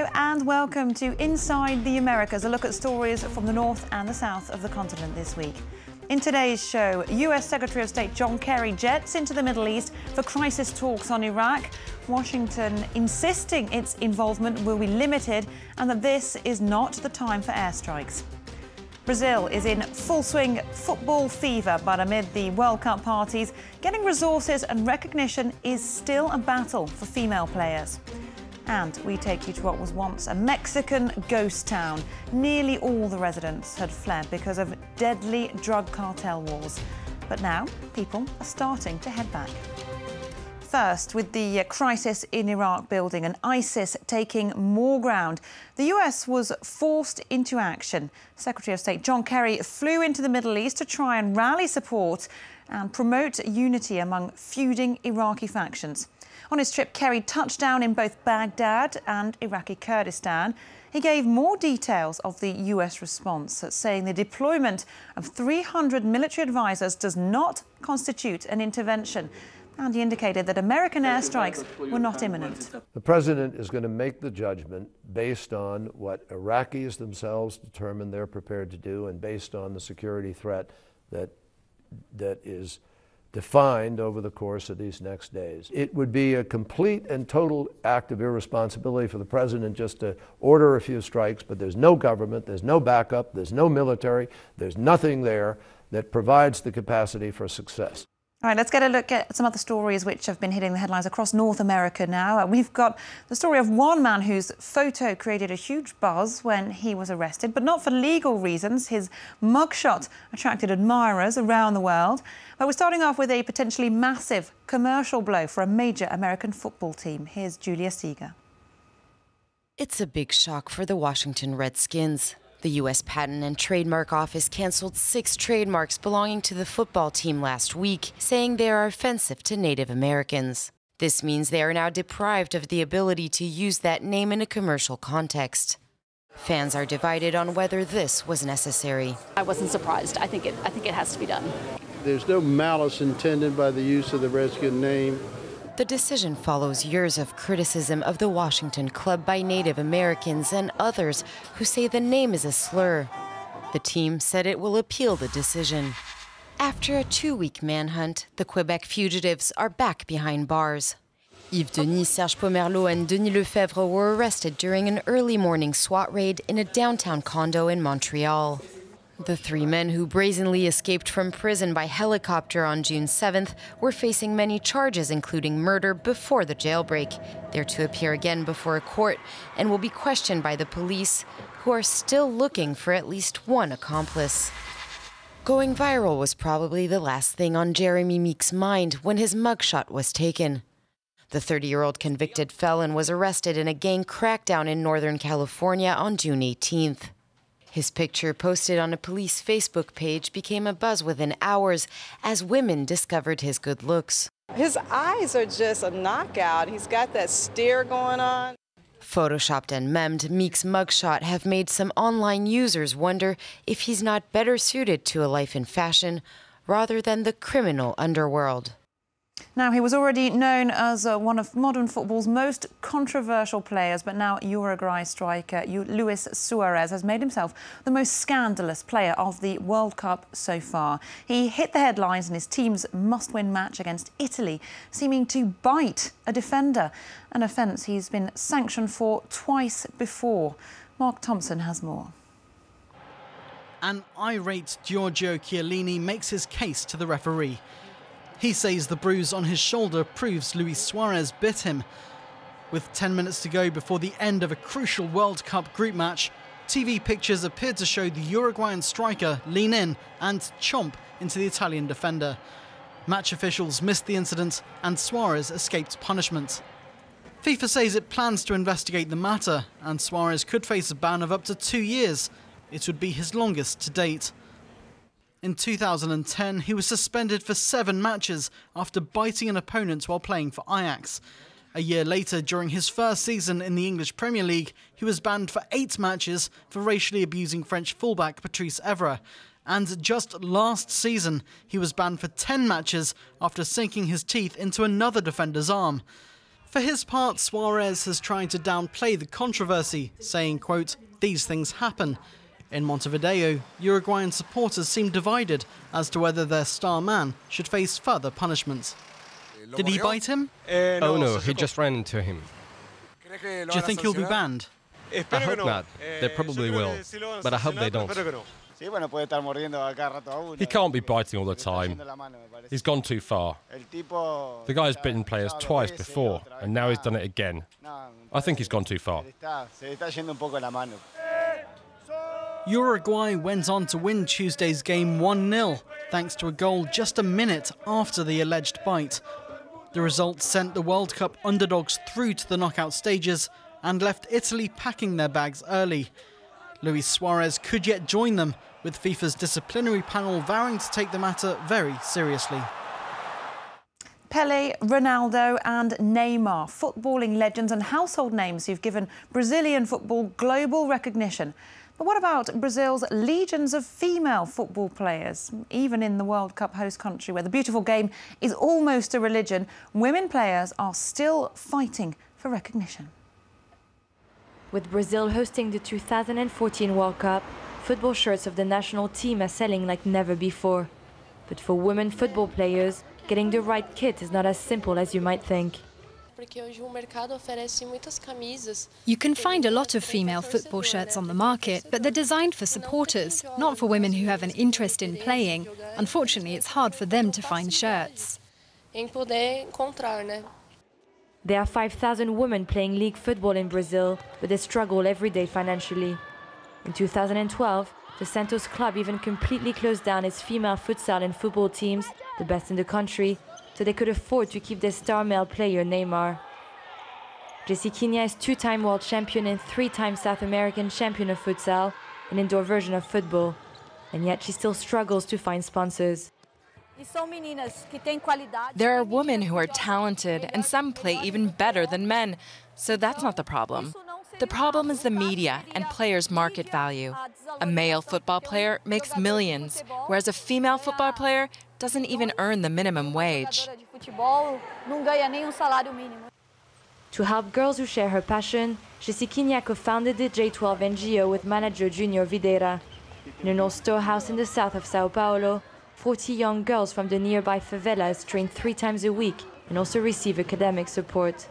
Hello and welcome to Inside the Americas, a look at stories from the north and the south of the continent this week. In today's show, US Secretary of State John Kerry jets into the Middle East for crisis talks on Iraq, Washington insisting its involvement will be limited and that this is not the time for airstrikes. Brazil is in full swing football fever, but amid the World Cup parties, getting resources and recognition is still a battle for female players. And we take you to what was once a Mexican ghost town. Nearly all the residents had fled because of deadly drug cartel wars. But now people are starting to head back. First, with the crisis in Iraq building and ISIS taking more ground, the US was forced into action. Secretary of State John Kerry flew into the Middle East to try and rally support and promote unity among feuding Iraqi factions. On his trip, Kerry touched down in both Baghdad and Iraqi Kurdistan. He gave more details of the US response, saying the deployment of 300 military advisors does not constitute an intervention. And he indicated that American airstrikes were not imminent. The president is going to make the judgment based on what Iraqis themselves determine they're prepared to do and based on the security threat that is defined over the course of these next days. It would be a complete and total act of irresponsibility for the president just to order a few strikes, but there's no government, there's no backup, there's no military, there's nothing there that provides the capacity for success. All right, let's get a look at some other stories which have been hitting the headlines across North America now. We've got the story of one man whose photo created a huge buzz when he was arrested, but not for legal reasons. His mugshot attracted admirers around the world. But we're starting off with a potentially massive commercial blow for a major American football team. Here's Julia Seeger. It's a big shock for the Washington Redskins. The U.S. Patent and Trademark Office canceled 6 trademarks belonging to the football team last week, saying they are offensive to Native Americans. This means they are now deprived of the ability to use that name in a commercial context. Fans are divided on whether this was necessary. I wasn't surprised. I think it has to be done. There's no malice intended by the use of the Redskin name. The decision follows years of criticism of the Washington club by Native Americans and others who say the name is a slur. The team said it will appeal the decision. After a 2-week manhunt, the Quebec fugitives are back behind bars. Yves Denis, Serge Pomerleau and Denis Lefebvre were arrested during an early morning SWAT raid in a downtown condo in Montreal. The 3 men who brazenly escaped from prison by helicopter on June 7th were facing many charges, including murder, before the jailbreak. They're to appear again before a court and will be questioned by the police, who are still looking for at least one accomplice. Going viral was probably the last thing on Jeremy Meek's mind when his mugshot was taken. The 30-year-old convicted felon was arrested in a gang crackdown in Northern California on June 18th. His picture, posted on a police Facebook page, became a buzz within hours as women discovered his good looks. His eyes are just a knockout. He's got that stare going on. Photoshopped and memed, Meek's mugshot have made some online users wonder if he's not better suited to a life in fashion rather than the criminal underworld. Now, he was already known as one of modern football's most controversial players, but now Uruguay striker Luis Suarez has made himself the most scandalous player of the World Cup so far. He hit the headlines in his team's must-win match against Italy, seeming to bite a defender, an offence he's been sanctioned for twice before. Mark Thompson has more. An irate Giorgio Chiellini makes his case to the referee. He says the bruise on his shoulder proves Luis Suarez bit him. With 10 minutes to go before the end of a crucial World Cup group match, TV pictures appeared to show the Uruguayan striker lean in and chomp into the Italian defender. Match officials missed the incident and Suarez escaped punishment. FIFA says it plans to investigate the matter and Suarez could face a ban of up to 2 years. It would be his longest to date. In 2010, he was suspended for 7 matches after biting an opponent while playing for Ajax. A year later, during his first season in the English Premier League, he was banned for 8 matches for racially abusing French fullback Patrice Evra. And just last season, he was banned for 10 matches after sinking his teeth into another defender's arm. For his part, Suarez has tried to downplay the controversy, saying, quote, "These things happen." In Montevideo, Uruguayan supporters seem divided as to whether their star man should face further punishments. Did he bite him? Oh no, he just ran into him. Do you think he'll be banned? I hope not. They probably will, but I hope they don't. He can't be biting all the time. He's gone too far. The guy's bitten players twice before, and now he's done it again. I think he's gone too far. Uruguay went on to win Tuesday's game 1-0, thanks to a goal just a minute after the alleged bite. The result sent the World Cup underdogs through to the knockout stages and left Italy packing their bags early. Luis Suarez could yet join them, with FIFA's disciplinary panel vowing to take the matter very seriously. Pelé, Ronaldo and Neymar, footballing legends and household names who've given Brazilian football global recognition. But what about Brazil's legions of female football players? Even in the World Cup host country, where the beautiful game is almost a religion, women players are still fighting for recognition. With Brazil hosting the 2014 World Cup, football shirts of the national team are selling like never before. But for women football players, getting the right kit is not as simple as you might think. You can find a lot of female football shirts on the market, but they're designed for supporters, not for women who have an interest in playing. Unfortunately, it's hard for them to find shirts. There are 5,000 women playing league football in Brazil, but they struggle every day financially. In 2012, the Santos club even completely closed down its female futsal and football teams, the best in the country, so they could afford to keep their star male player Neymar. Jessiquinha is two-time world champion and three-time South American champion of futsal, an indoor version of football, and yet she still struggles to find sponsors. There are women who are talented, and some play even better than men, so that's not the problem. The problem is the media and players' market value. A male football player makes millions, whereas a female football player doesn't even earn the minimum wage. To help girls who share her passion, Jessiquinha co-founded the J12 NGO with manager Junior Videira. In an old storehouse in the south of Sao Paulo, 40 young girls from the nearby favelas train 3 times a week and also receive academic support.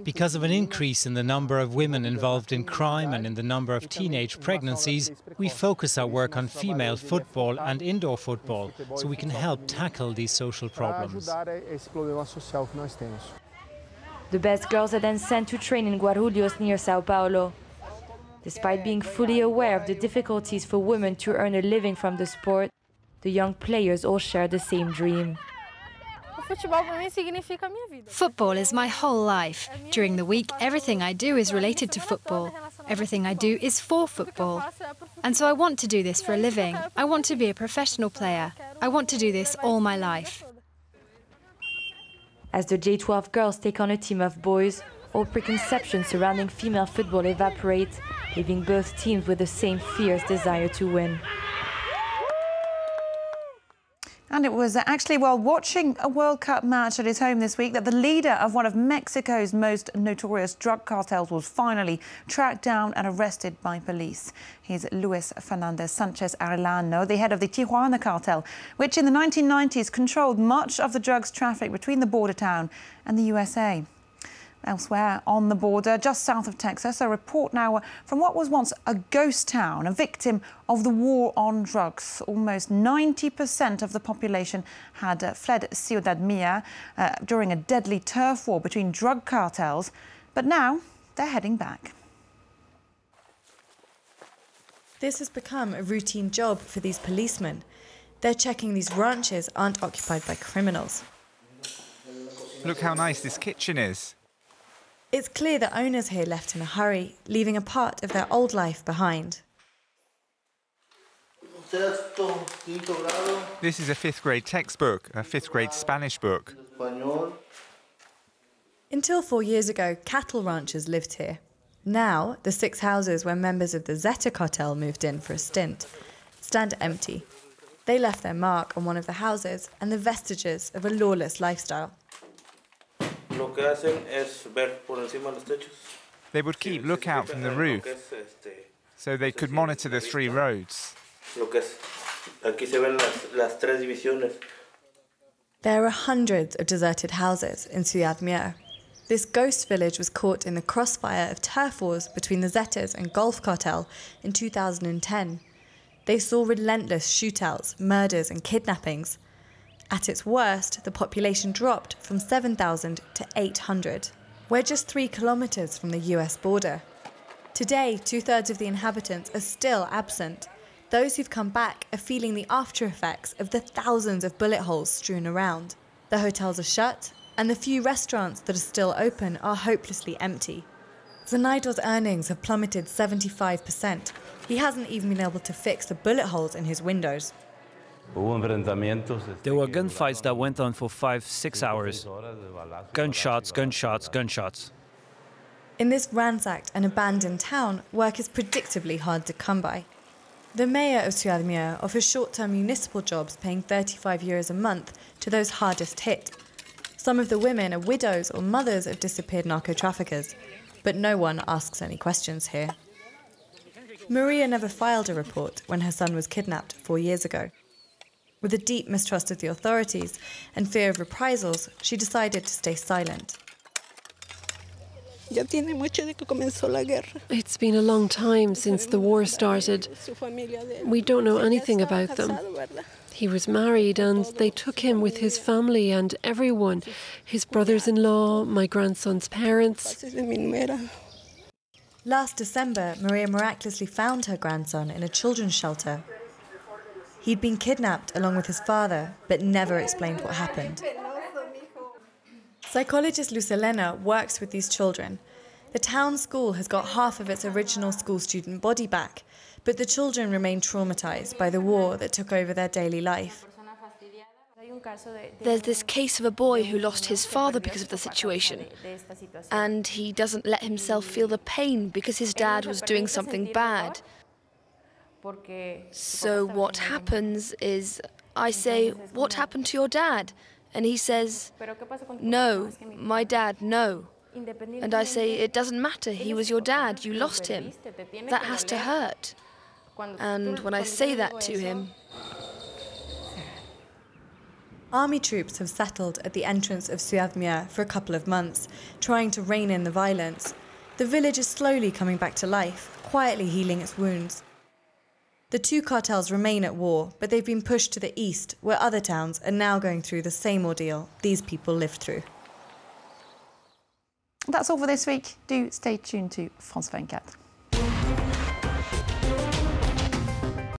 Because of an increase in the number of women involved in crime and in the number of teenage pregnancies, we focus our work on female football and indoor football, so we can help tackle these social problems. The best girls are then sent to train in Guarulhos near Sao Paulo. Despite being fully aware of the difficulties for women to earn a living from the sport, the young players all share the same dream. Football is my whole life. During the week, everything I do is related to football. Everything I do is for football. And so I want to do this for a living. I want to be a professional player. I want to do this all my life. As the J12 girls take on a team of boys, all preconceptions surrounding female football evaporate, leaving both teams with the same fierce desire to win. And it was actually while watching a World Cup match at his home this week that the leader of one of Mexico's most notorious drug cartels was finally tracked down and arrested by police. He's Luis Fernandez Sanchez Arellano, the head of the Tijuana cartel, which in the 1990s controlled much of the drugs traffic between the border town and the USA. Elsewhere on the border, just south of Texas, a report now from what was once a ghost town, a victim of the war on drugs. Almost 90% of the population had fled Ciudad Mia during a deadly turf war between drug cartels, but now they're heading back. This has become a routine job for these policemen. They're checking these ranches aren't occupied by criminals. Look how nice this kitchen is. It's clear the owners here left in a hurry, leaving a part of their old life behind. This is a 5th grade textbook, a 5th grade Spanish book. Until 4 years ago, cattle ranchers lived here. Now, the 6 houses where members of the Zeta cartel moved in for a stint stand empty. They left their mark on one of the houses and the vestiges of a lawless lifestyle. They would keep lookout from the roof, so they could monitor the 3 roads. There are hundreds of deserted houses in Ciudad Mier. This ghost village was caught in the crossfire of turf wars between the Zetas and Gulf Cartel in 2010. They saw relentless shootouts, murders and kidnappings. At its worst, the population dropped from 7,000 to 800. We're just 3 kilometres from the US border. Today, 2/3 of the inhabitants are still absent. Those who've come back are feeling the after effects of the thousands of bullet holes strewn around. The hotels are shut, and the few restaurants that are still open are hopelessly empty. Zenaido's earnings have plummeted 75%. He hasn't even been able to fix the bullet holes in his windows. There were gunfights that went on for 5-6 hours. Gunshots, gunshots, gunshots. In this ransacked and abandoned town, work is predictably hard to come by. The mayor of Ciudad Mier offers short-term municipal jobs paying 35 euros a month to those hardest hit. Some of the women are widows or mothers of disappeared narco-traffickers, but no one asks any questions here. Maria never filed a report when her son was kidnapped 4 years ago. With a deep mistrust of the authorities and fear of reprisals, she decided to stay silent. It's been a long time since the war started. We don't know anything about them. He was married and they took him with his family and everyone, his brothers-in-law, my grandson's parents. Last December, Maria miraculously found her grandson in a children's shelter. He'd been kidnapped along with his father, but never explained what happened. Psychologist Luz Elena works with these children. The town school has got half of its original school student body back, but the children remain traumatized by the war that took over their daily life. There's this case of a boy who lost his father because of the situation, and he doesn't let himself feel the pain because his dad was doing something bad. So what happens is, I say, "What happened to your dad?" And he says, "No, my dad, no." And I say, "It doesn't matter, he was your dad, you lost him. That has to hurt." And when I say that to him... Army troops have settled at the entrance of Ciudad Mier for a couple of months, trying to rein in the violence. The village is slowly coming back to life, quietly healing its wounds. The 2 cartels remain at war, but they've been pushed to the east, where other towns are now going through the same ordeal these people lived through. That's all for this week. Do stay tuned to France 24.